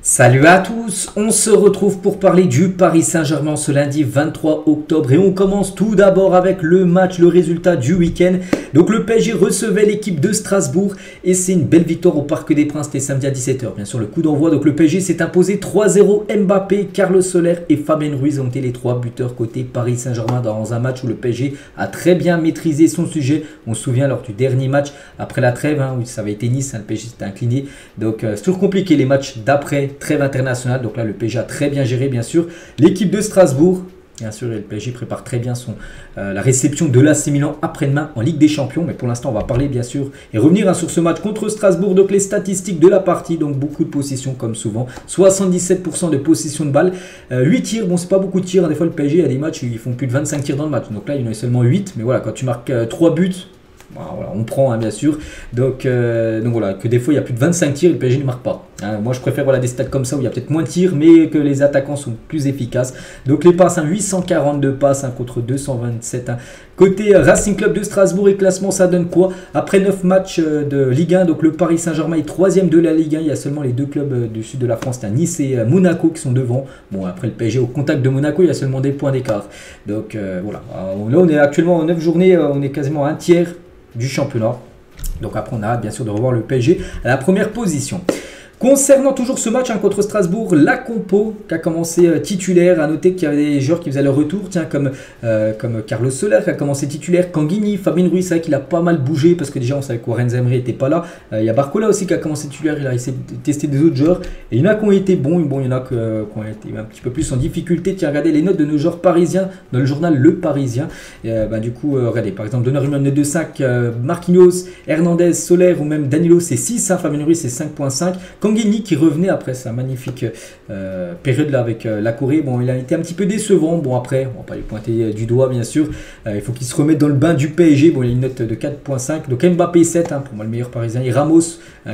Salut à tous, on se retrouve pour parler du Paris Saint-Germain ce lundi 23 octobre et on commence tout d'abord avec le match, le résultat du week-end. Donc le PSG recevait l'équipe de Strasbourg et c'est une belle victoire au Parc des Princes, c'était samedi à 17h. Bien sûr le coup d'envoi, donc le PSG s'est imposé 3-0, Mbappé, Carlos Soler et Fabien Ruiz ont été les trois buteurs côté Paris Saint-Germain dans un match où le PSG a très bien maîtrisé son sujet. On se souvient lors du dernier match après la trêve, où ça avait été Nice, le PSG s'était incliné. Donc c'est toujours compliqué les matchs d'après trêve internationale, donc là le PSG a très bien géré bien sûr. L'équipe de Strasbourg, bien sûr, le PSG prépare très bien la réception de l'AC Milan après-demain en Ligue des Champions, mais pour l'instant on va parler bien sûr et revenir sur ce match contre Strasbourg. Donc les statistiques de la partie, donc beaucoup de possession comme souvent, 77% de possession de balle, 8 tirs, bon c'est pas beaucoup de tirs, des fois le PSG a des matchs où ils font plus de 25 tirs dans le match, donc là il y en a seulement 8, mais voilà, quand tu marques 3 buts, voilà, on prend bien sûr, donc voilà, que des fois il y a plus de 25 tirs et le PSG ne marque pas. Moi je préfère des stats comme ça où il y a peut-être moins de tirs mais que les attaquants sont plus efficaces. Donc les passes, 842 passes contre 227. Côté Racing Club de Strasbourg et classement, ça donne quoi? Après 9 matchs de Ligue 1, donc le Paris Saint-Germain est 3ème de la Ligue 1. Il y a seulement les deux clubs du sud de la France, Nice et Monaco qui sont devant. Bon, après le PSG au contact de Monaco, il y a seulement des points d'écart. Donc voilà, là on est actuellement en 9 journées, on est quasiment un tiers du championnat. Donc après on a bien sûr de revoir le PSG à la première position. Concernant toujours ce match contre Strasbourg, la compo qui a commencé titulaire, à noter qu'il y avait des joueurs qui faisaient leur retour, comme Carlos Soler qui a commencé titulaire, Kanghini, Fabien Ruiz, c'est vrai qu'il a pas mal bougé parce que déjà on savait que Warren Zaïre n'était pas là. Il y a Barcola aussi qui a commencé titulaire, il a essayé de tester des autres joueurs et il y en a qui ont été bons, il y en a qui ont été un petit peu plus en difficulté. Tiens, regardez les notes de nos joueurs parisiens dans le journal Le Parisien. Du coup, regardez par exemple Donnarumma une note de 5, Marquinhos, Hernandez, Soler ou même Danilo c'est 6, Fabien Ruiz c'est 5.5. Kanghini qui revenait après sa magnifique période là avec la Corée. Bon, il a été un petit peu décevant. Bon, après, on va pas lui pointer du doigt bien sûr. Il faut qu'il se remette dans le bain du PSG. Bon, il a une note de 4.5. Donc Mbappé 7, pour moi le meilleur parisien. Et Ramos,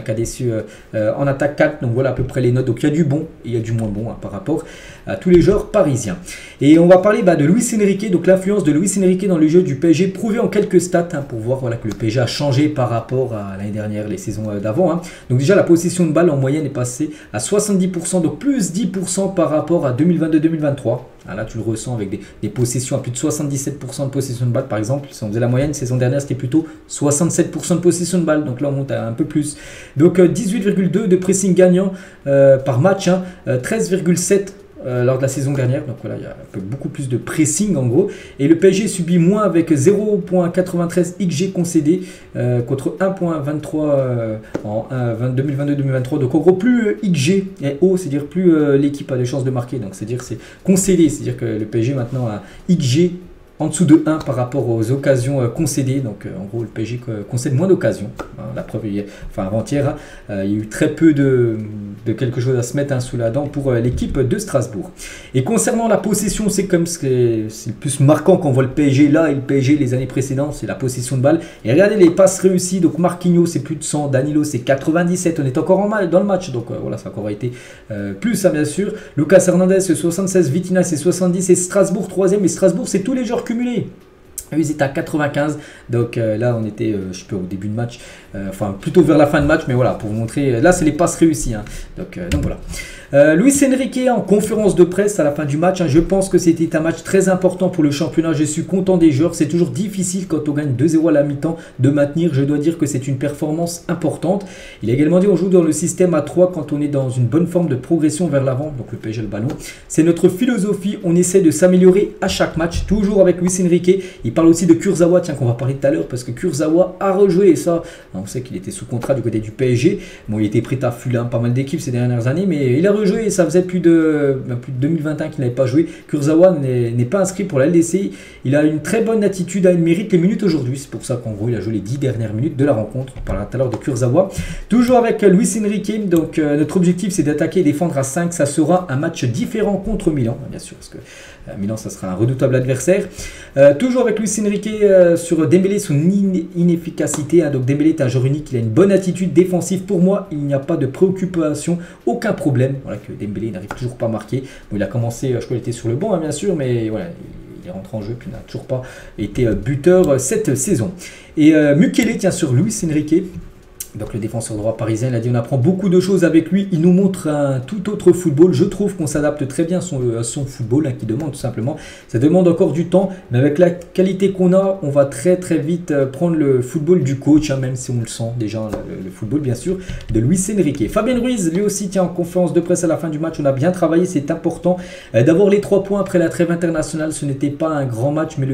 qui a déçu en attaque 4. Donc voilà à peu près les notes. Donc il y a du bon et il y a du moins bon par rapport à tous les joueurs parisiens. Et on va parler de Luis Enrique. Donc l'influence de Luis Enrique dans le jeu du PSG, prouvé en quelques stats pour voir que le PSG a changé par rapport à l'année dernière, les saisons d'avant. Donc déjà la possession de balle en moyenne est passée à 70%, donc plus 10% par rapport à 2022-2023. Là tu le ressens avec des possessions à plus de 77% de possession de balle par exemple. Si on faisait la moyenne, saison dernière c'était plutôt 67% de possession de balle, donc là on monte à un peu plus. Donc 18,2 de pressing gagnant par match, 13,7 lors de la saison dernière, donc voilà, il y a beaucoup plus de pressing en gros, et le PSG subit moins avec 0.93 XG concédé contre 1.23 en 2022-2023, donc en gros plus XG est haut, c'est-à-dire plus l'équipe a de chances de marquer, donc c'est-à-dire c'est concédé, c'est-à-dire que le PSG maintenant a XG en dessous de 1 par rapport aux occasions concédées. Donc en gros le PSG concède moins d'occasions. La preuve, avant-hier, il y a eu très peu de quelque chose à se mettre sous la dent pour l'équipe de Strasbourg. Et concernant la possession, c'est comme c'est le plus marquant quand on voit le PSG là et le PSG les années précédentes, c'est la possession de balle. Et regardez les passes réussies, donc Marquinhos c'est plus de 100, Danilo c'est 97, on est encore dans le match, donc voilà, ça a encore été plus bien sûr. Lucas Hernandez c'est 76, Vitinha c'est 70 et Strasbourg 3ème, et Strasbourg c'est tous les joueurs cumulés. Ils étaient à 95, donc là on était, je sais pas, au début de match, plutôt vers la fin de match, mais voilà, pour vous montrer, là c'est les passes réussies, donc voilà. Luis Enrique en conférence de presse à la fin du match, je pense que c'était un match très important pour le championnat, je suis content des joueurs, c'est toujours difficile quand on gagne 2-0 à la mi-temps de maintenir, je dois dire que c'est une performance importante. Il a également dit on joue dans le système à 3 quand on est dans une bonne forme de progression vers l'avant, donc le PSG le ballon, c'est notre philosophie, on essaie de s'améliorer à chaque match, toujours avec Luis Enrique. Il parle aussi de Kurzawa, tiens, qu'on va parler tout à l'heure, parce que Kurzawa a rejoué, et ça, on sait qu'il était sous contrat du côté du PSG, bon il était prêt à Fulham, pas mal d'équipes ces dernières années, mais il a rejoué et ça faisait plus de 2021 qu'il n'avait pas joué. Kurzawa n'est pas inscrit pour la LDC, il a une très bonne attitude, il mérite les minutes aujourd'hui, c'est pour ça qu'en gros il a joué les 10 dernières minutes de la rencontre. On parlera tout à l'heure de Kurzawa. Toujours avec Luis Enrique, donc notre objectif c'est d'attaquer et défendre à 5, ça sera un match différent contre Milan, bien sûr, parce que Milan ça sera un redoutable adversaire. Toujours avec Luis Enrique sur Dembélé, son inefficacité, donc Dembélé est un joueur unique, il a une bonne attitude défensive, pour moi il n'y a pas de préoccupation, aucun problème, voilà, que Dembélé n'arrive toujours pas à marquer. Bon, il a commencé, je crois qu'il était sur le banc bien sûr, mais voilà, il est rentré en jeu puis n'a toujours pas été buteur cette saison. Et Mukele, tiens, sur Luis Enrique, Donc le défenseur droit parisien, il a dit on apprend beaucoup de choses avec lui, il nous montre un tout autre football. Je trouve qu'on s'adapte très bien à son football, hein, qui demande tout simplement. Ça demande encore du temps, mais avec la qualité qu'on a, on va très vite prendre le football du coach, hein, même si on le sent déjà, le football bien sûr, de Luis Enrique. Fabien Ruiz, lui aussi, tient en conférence de presse à la fin du match, on a bien travaillé, c'est important d'avoir les 3 points après la trêve internationale. Ce n'était pas un grand match, mais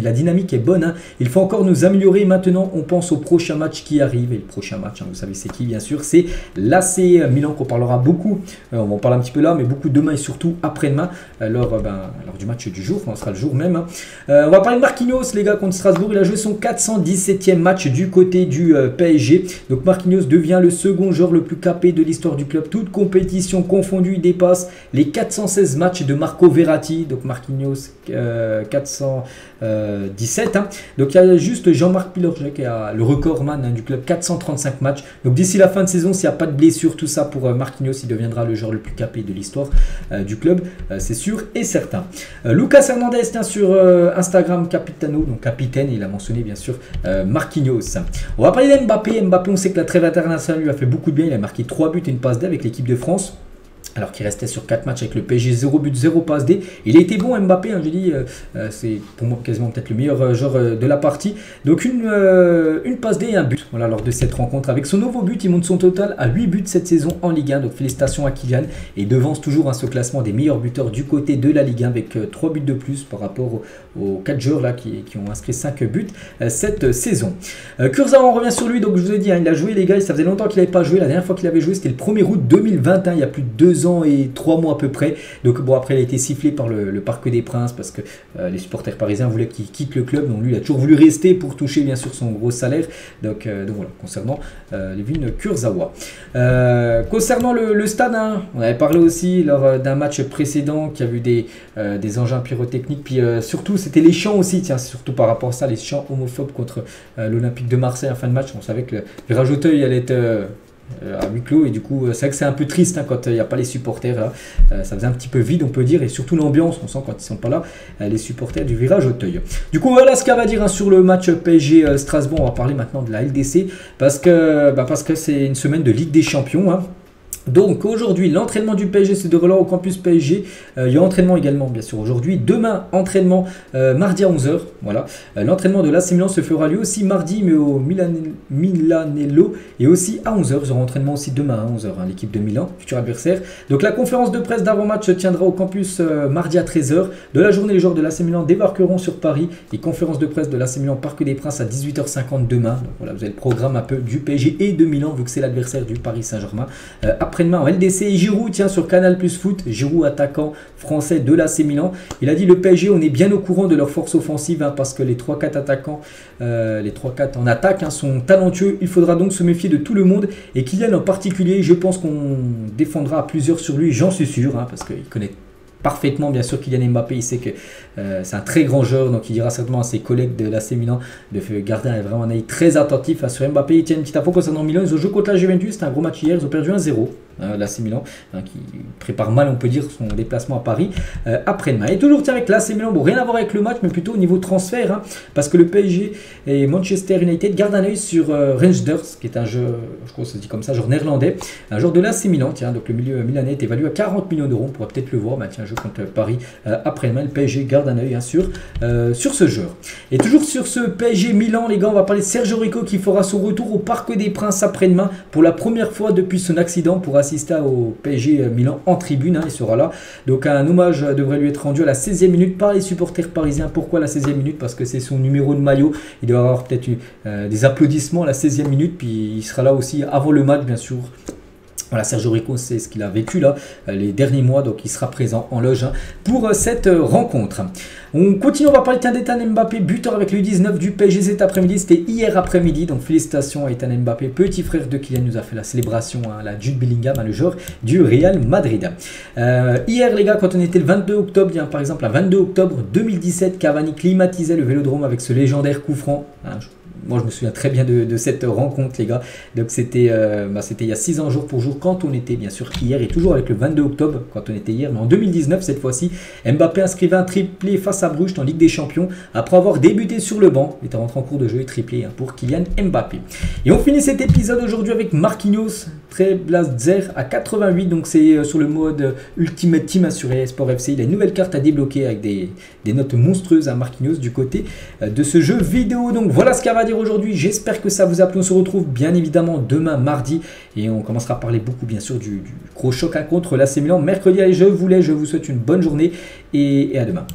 la dynamique est bonne, hein. Il faut encore nous améliorer. Maintenant, on pense au prochain match qui arrive, et le prochain match, vous savez c'est qui bien sûr, c'est l'AC Milan qu'on parlera beaucoup, on va en parler un petit peu là, mais beaucoup demain et surtout après-demain, lors du match du jour, ce sera le jour même, hein. On va parler de Marquinhos les gars contre Strasbourg, il a joué son 417e match du côté du PSG, donc Marquinhos devient le second joueur le plus capé de l'histoire du club, toute compétition confondue, il dépasse les 416 matchs de Marco Verratti, donc Marquinhos 417, hein. Donc il y a juste Jean-Marc Pilorget qui a le recordman, hein, du club, 435 matchs. Donc d'ici la fin de saison, s'il n'y a pas de blessure, tout ça pour Marquinhos, il deviendra le joueur le plus capé de l'histoire du club, c'est sûr et certain. Lucas Hernandez, tiens, sur Instagram, Capitano, donc capitaine, il a mentionné bien sûr Marquinhos. On va parler d'Mbappé. Mbappé, on sait que la trêve internationale lui a fait beaucoup de bien, il a marqué 3 buts et une passe D avec l'équipe de France. Alors qu'il restait sur 4 matchs avec le PSG, 0 but, 0 passe D. Il a été bon Mbappé, hein, je dis, c'est pour moi quasiment peut-être le meilleur joueur de la partie. Donc une passe D et un but, voilà, lors de cette rencontre. Avec son nouveau but, il monte son total à 8 buts cette saison en Ligue 1. Donc félicitations à Kylian. Et devance toujours ce classement des meilleurs buteurs du côté de la Ligue 1 avec 3 buts de plus par rapport aux 4 joueurs là qui ont inscrit 5 buts cette saison. Kurzawa, on revient sur lui, donc je vous ai dit, hein, il a joué les gars, ça faisait longtemps qu'il n'avait pas joué. La dernière fois qu'il avait joué, c'était le 1er août 2021, il y a plus de 2 ans et 3 mois à peu près. Donc bon, après il a été sifflé par le Parc des Princes parce que les supporters parisiens voulaient qu'il quitte le club. Donc lui il a toujours voulu rester pour toucher bien sûr son gros salaire. Donc voilà, concernant Layvin Kurzawa. Concernant le stade, hein, on avait parlé aussi lors d'un match précédent qu'il y a eu des engins pyrotechniques. Puis surtout c'était les chants aussi, tiens, surtout par rapport à ça, les chants homophobes contre l'Olympique de Marseille en fin de match. On savait que le virage Auteuil allait être à huis clos et du coup c'est vrai que c'est un peu triste, hein, quand il n'y a pas les supporters là. Ça faisait un petit peu vide on peut dire, et surtout l'ambiance on sent quand ils sont pas là, les supporters du virage Auteuil. Du coup voilà ce qu'on va dire, hein, sur le match PSG Strasbourg. On va parler maintenant de la LDC parce que c'est une semaine de Ligue des Champions, hein. Donc aujourd'hui, l'entraînement du PSG se déroulera au campus PSG. Il y a entraînement également, bien sûr, aujourd'hui. Demain, entraînement mardi à 11 h. Voilà. L'entraînement de l'AC Milan se fera lui aussi mardi, mais au Milanello. Et aussi à 11 h. Ils auront entraînement aussi demain à 11 h, hein, l'équipe de Milan, futur adversaire. Donc la conférence de presse d'avant-match se tiendra au campus mardi à 13 h. De la journée, les joueurs de l'AC Milan débarqueront sur Paris. Et conférence de presse de l'AC Milan Parc des Princes à 18 h 50 demain. Donc voilà, vous avez le programme un peu du PSG et de Milan, vu que c'est l'adversaire du Paris Saint-Germain. Après-demain en LDC, et Giroud, tiens, sur Canal Plus Foot, Giroud, attaquant français de l'AC Milan, il a dit: le PSG, on est bien au courant de leur force offensive, hein, parce que les 3-4 attaquants, les 3-4 en attaque, hein, sont talentueux. Il faudra donc se méfier de tout le monde, et Kylian en particulier. Je pense qu'on défendra à plusieurs sur lui, j'en suis sûr, hein, parce qu'il connaît parfaitement bien sûr Kylian Mbappé. Il sait que c'est un très grand joueur, donc il dira certainement à ses collègues de l'AC Milan de garder vraiment un œil très attentif sur Mbappé. Il tient une petite info concernant Milan, ils ont joué contre la Juventus, c'était un gros match hier, ils ont perdu 1-0, l'AC Milan, hein, qui prépare mal on peut dire son déplacement à Paris après-demain. Et toujours tiens avec l'AC Milan, bon rien à voir avec le match, mais plutôt au niveau transfert, hein, parce que le PSG et Manchester United gardent un œil sur Reinders, qui est un jeu, je crois que ça se dit comme ça, genre néerlandais, un joueur de l'AC Milan, tiens, donc le milieu milanais est évalué à 40 millions d'euros, on pourrait peut-être le voir, bah, tiens, jeu contre Paris après-demain. Le PSG garde un œil, hein, sur ce joueur. Et toujours sur ce PSG Milan, les gars, on va parler de Sergio Rico qui fera son retour au Parc des Princes après-demain pour la première fois depuis son accident pour assister au PSG Milan en tribune, hein, il sera là. Donc un hommage devrait lui être rendu à la 16e minute par les supporters parisiens. Pourquoi la 16e minute? Parce que c'est son numéro de maillot. Il doit avoir peut-être des applaudissements à la 16e minute, puis il sera là aussi avant le match bien sûr. Voilà, Sergio Rico, c'est ce qu'il a vécu là les derniers mois, donc il sera présent en loge, hein, pour cette rencontre. On continue, on va parler d'Ethan Mbappé, buteur avec le 19 du PSG cet après-midi. C'était hier après-midi, donc félicitations à Ethan Mbappé, petit frère de Kylian, nous a fait la célébration, hein, la Jude Bellingham, hein, le joueur du Real Madrid. Hier les gars, quand on était le 22 octobre, hein, par exemple, le 22 octobre 2017, Cavani climatisait le Vélodrome avec ce légendaire coup franc, hein, Moi, je me souviens très bien de cette rencontre, les gars. Donc, c'était il y a 6 ans jour pour jour, quand on était bien sûr hier, et toujours avec le 22 octobre, quand on était hier. Mais en 2019, cette fois-ci, Mbappé inscrivait un triplé face à Bruges en Ligue des Champions, après avoir débuté sur le banc. Il était rentré en cours de jeu et triplé pour Kylian Mbappé. Et on finit cet épisode aujourd'hui avec Marquinhos Treblazer à 88. Donc, c'est sur le mode Ultimate Team sur Sport FC. Il a une nouvelle carte à débloquer avec des notes monstrueuses à Marquinhos du côté de ce jeu vidéo. Donc voilà ce qu'il y a à dire aujourd'hui. J'espère que ça vous a plu. On se retrouve bien évidemment demain mardi et on commencera à parler beaucoup bien sûr du gros choc contre l'AC Milan mercredi. Allez, je vous souhaite une bonne journée et à demain.